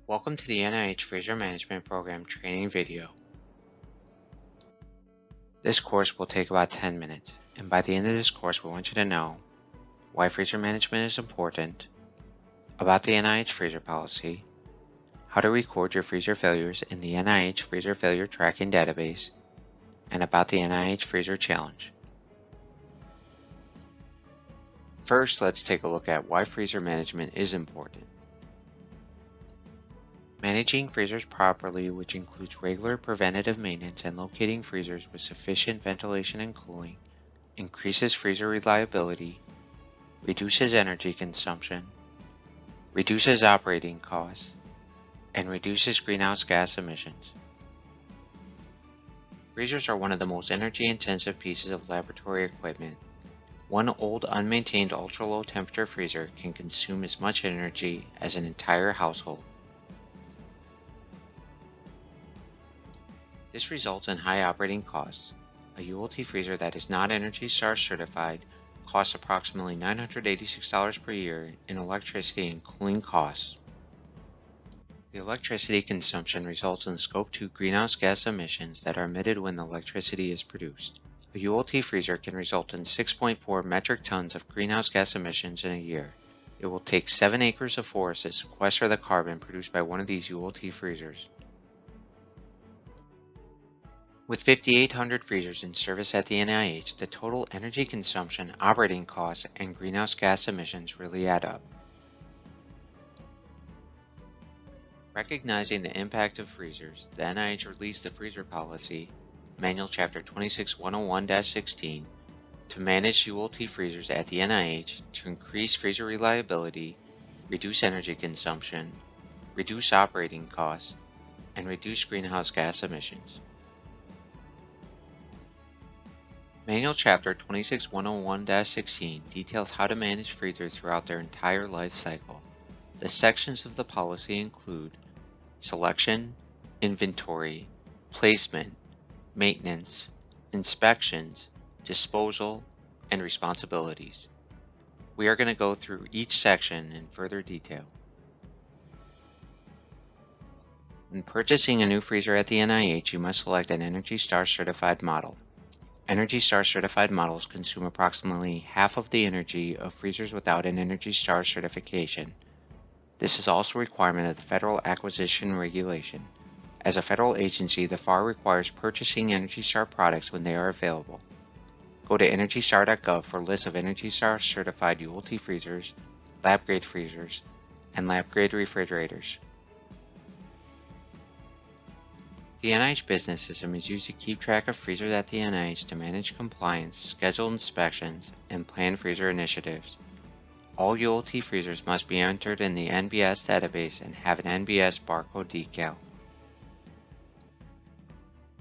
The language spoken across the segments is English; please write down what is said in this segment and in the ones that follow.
Welcome to the NIH Freezer Management Program training video. This course will take about 10 minutes, and by the end of this course we want you to know why freezer management is important, about the NIH freezer policy, how to record your freezer failures in the NIH Freezer Failure Tracking Database, and about the NIH Freezer Challenge. First, let's take a look at why freezer management is important. Managing freezers properly, which includes regular preventative maintenance and locating freezers with sufficient ventilation and cooling, increases freezer reliability, reduces energy consumption, reduces operating costs, and reduces greenhouse gas emissions. Freezers are one of the most energy-intensive pieces of laboratory equipment. One old, unmaintained ultra-low temperature freezer can consume as much energy as an entire household. This results in high operating costs. A ULT freezer that is not ENERGY STAR certified costs approximately $986 per year in electricity and cooling costs. The electricity consumption results in Scope 2 greenhouse gas emissions that are emitted when the electricity is produced. A ULT freezer can result in 6.4 metric tons of greenhouse gas emissions in a year. It will take 7 acres of forest to sequester the carbon produced by one of these ULT freezers. With 5,800 freezers in service at the NIH, the total energy consumption, operating costs, and greenhouse gas emissions really add up. Recognizing the impact of freezers, the NIH released the Freezer Policy, Manual Chapter 26101-16, to manage ULT freezers at the NIH to increase freezer reliability, reduce energy consumption, reduce operating costs, and reduce greenhouse gas emissions. Manual Chapter 26101-16 details how to manage freezers throughout their entire life cycle. The sections of the policy include selection, inventory, placement, maintenance, inspections, disposal, and responsibilities. We are going to go through each section in further detail. When purchasing a new freezer at the NIH, you must select an ENERGY STAR certified model. ENERGY STAR certified models consume approximately half of the energy of freezers without an ENERGY STAR certification. This is also a requirement of the Federal Acquisition Regulation. As a federal agency, the FAR requires purchasing ENERGY STAR products when they are available. Go to ENERGYSTAR.gov for a list of ENERGY STAR certified ULT freezers, lab-grade freezers, and lab-grade refrigerators. The NIH Business System is used to keep track of freezers at the NIH to manage compliance, schedule inspections, and plan freezer initiatives. All ULT freezers must be entered in the NBS database and have an NBS barcode decal.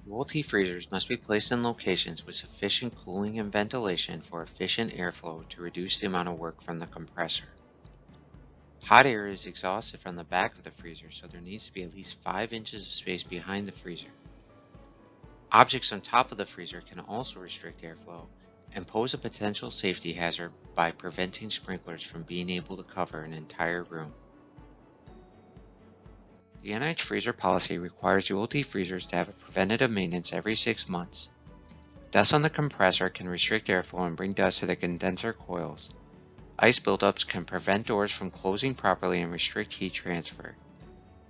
ULT freezers must be placed in locations with sufficient cooling and ventilation for efficient airflow to reduce the amount of work from the compressor. Hot air is exhausted from the back of the freezer, so there needs to be at least 5 inches of space behind the freezer. Objects on top of the freezer can also restrict airflow and pose a potential safety hazard by preventing sprinklers from being able to cover an entire room. The NIH freezer policy requires ULT freezers to have a preventative maintenance every 6 months. Dust on the compressor can restrict airflow and bring dust to the condenser coils. Ice buildups can prevent doors from closing properly and restrict heat transfer.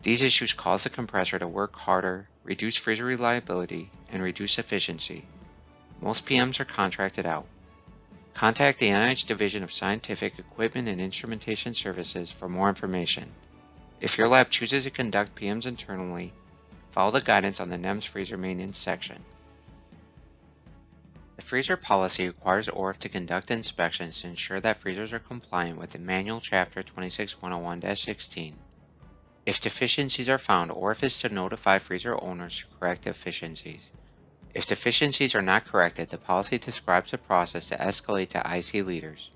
These issues cause the compressor to work harder, reduce freezer reliability, and reduce efficiency. Most PMs are contracted out. Contact the NIH Division of Scientific Equipment and Instrumentation Services for more information. If your lab chooses to conduct PMs internally, follow the guidance on the NEMS freezer maintenance section. The freezer policy requires ORF to conduct inspections to ensure that freezers are compliant with the Manual Chapter 26101-16. If deficiencies are found, ORF is to notify freezer owners to correct deficiencies. If deficiencies are not corrected, the policy describes the process to escalate to IC leaders.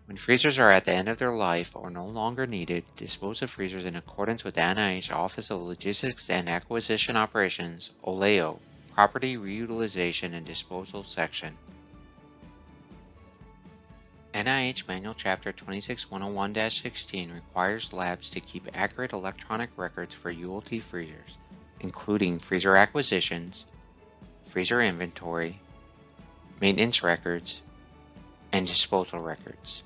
When freezers are at the end of their life or no longer needed, dispose of freezers in accordance with the NIH Office of Logistics and Acquisition Operations, OLAO, Property Reutilization and Disposal section. NIH Manual Chapter 26101-16 requires labs to keep accurate electronic records for ULT freezers, including freezer acquisitions, freezer inventory, maintenance records, and disposal records.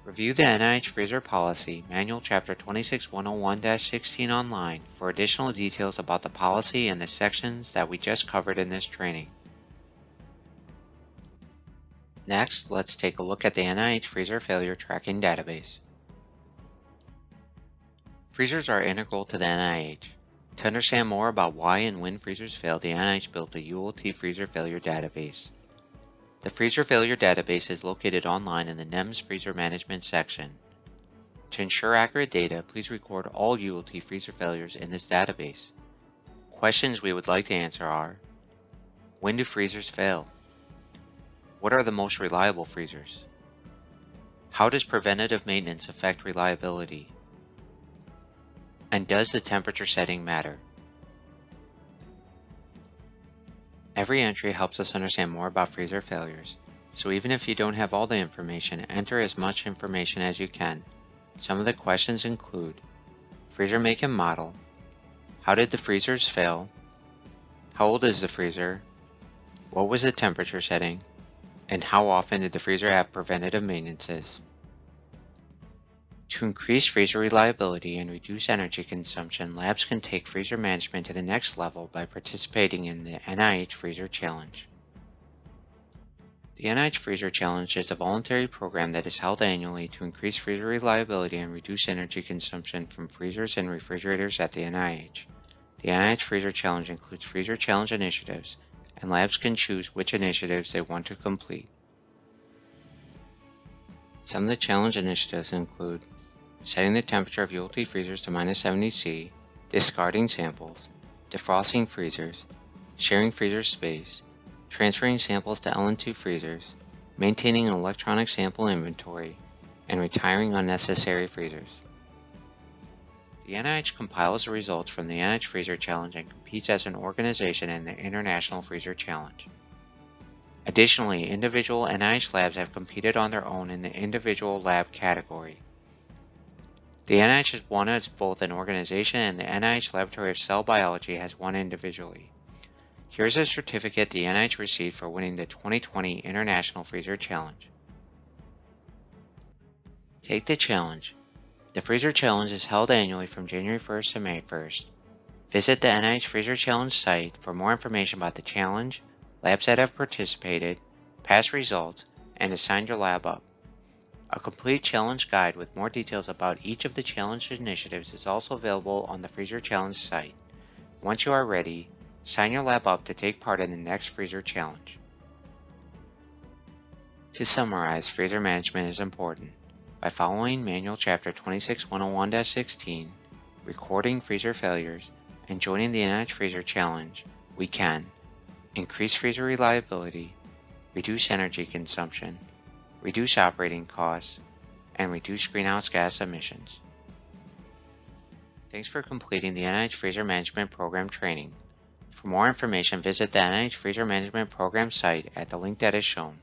Review the NIH Freezer Policy, Manual Chapter 26101-16 online for additional details about the policy and the sections that we just covered in this training. Next, let's take a look at the NIH Freezer Failure Tracking Database. Freezers are integral to the NIH. To understand more about why and when freezers fail, the NIH built the ULT Freezer Failure Database. The Freezer Failure Database is located online in the NEMS Freezer Management section. To ensure accurate data, please record all ULT freezer failures in this database. Questions we would like to answer are: when do freezers fail? What are the most reliable freezers? How does preventative maintenance affect reliability? And does the temperature setting matter? Every entry helps us understand more about freezer failures, so even if you don't have all the information, enter as much information as you can. Some of the questions include: freezer make and model, how did the freezers fail, how old is the freezer, what was the temperature setting, and how often did the freezer have preventative maintenances. To increase freezer reliability and reduce energy consumption, labs can take freezer management to the next level by participating in the NIH Freezer Challenge. The NIH Freezer Challenge is a voluntary program that is held annually to increase freezer reliability and reduce energy consumption from freezers and refrigerators at the NIH. The NIH Freezer Challenge includes Freezer Challenge initiatives, and labs can choose which initiatives they want to complete. Some of the challenge initiatives include setting the temperature of ULT freezers to -70°C, discarding samples, defrosting freezers, sharing freezer space, transferring samples to LN2 freezers, maintaining an electronic sample inventory, and retiring unnecessary freezers. The NIH compiles the results from the NIH Freezer Challenge and competes as an organization in the International Freezer Challenge. Additionally, individual NIH labs have competed on their own in the individual lab category. The NIH has won as both an organization, and the NIH Laboratory of Cell Biology has won individually. Here's a certificate the NIH received for winning the 2020 International Freezer Challenge. Take the challenge. The Freezer Challenge is held annually from January 1st to May 1st. Visit the NIH Freezer Challenge site for more information about the challenge, labs that have participated, past results, and to sign your lab up. A complete challenge guide with more details about each of the challenge initiatives is also available on the Freezer Challenge site. Once you are ready, sign your lab up to take part in the next Freezer Challenge. To summarize, freezer management is important. By following Manual Chapter 26101-16, recording freezer failures, and joining the NIH Freezer Challenge, we can increase freezer reliability, reduce energy consumption, reduce operating costs, and reduce greenhouse gas emissions. Thanks for completing the NIH Freezer Management Program training. For more information, visit the NIH Freezer Management Program site at the link that is shown.